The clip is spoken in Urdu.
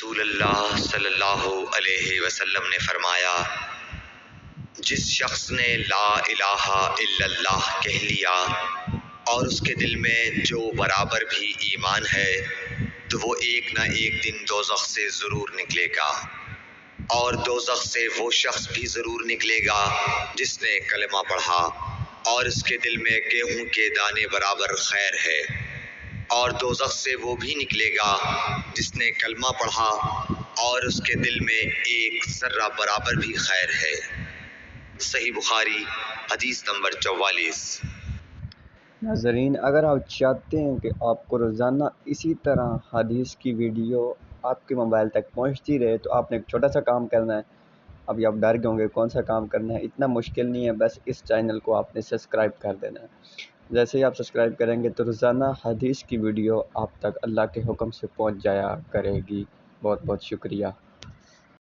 رسول اللہ صلی اللہ علیہ وسلم نے فرمایا، جس شخص نے لا الہ الا اللہ کہہ لیا اور اس کے دل میں جو برابر بھی ایمان ہے تو وہ ایک نہ ایک دن دوزخ سے ضرور نکلے گا، اور دوزخ سے وہ شخص بھی ضرور نکلے گا جس نے کلمہ پڑھا اور اس کے دل میں گیہوں کے دانے برابر خیر ہے، اور دوزخ سے وہ بھی نکلے گا جس نے کلمہ پڑھا اور اس کے دل میں ایک ذرہ برابر بھی خیر ہے۔ صحیح بخاری حدیث نمبر 44۔ ناظرین، اگر آپ چاہتے ہیں کہ آپ کو روزانہ اسی طرح حدیث کی ویڈیو آپ کے موبائل تک پہنچتی رہے تو آپ نے ایک چھوٹا سا کام کرنا ہے۔ ابھی آپ ڈر گئے ہوں گے کون سا کام کرنا ہے، اتنا مشکل نہیں ہے، بس اس چینل کو آپ نے سبسکرائب کر دینا ہے۔ جیسے ہی آپ سبسکرائب کریں گے تو روزانہ حدیث کی ویڈیو آپ تک اللہ کے حکم سے پہنچ جایا کرے گی۔ بہت بہت شکریہ۔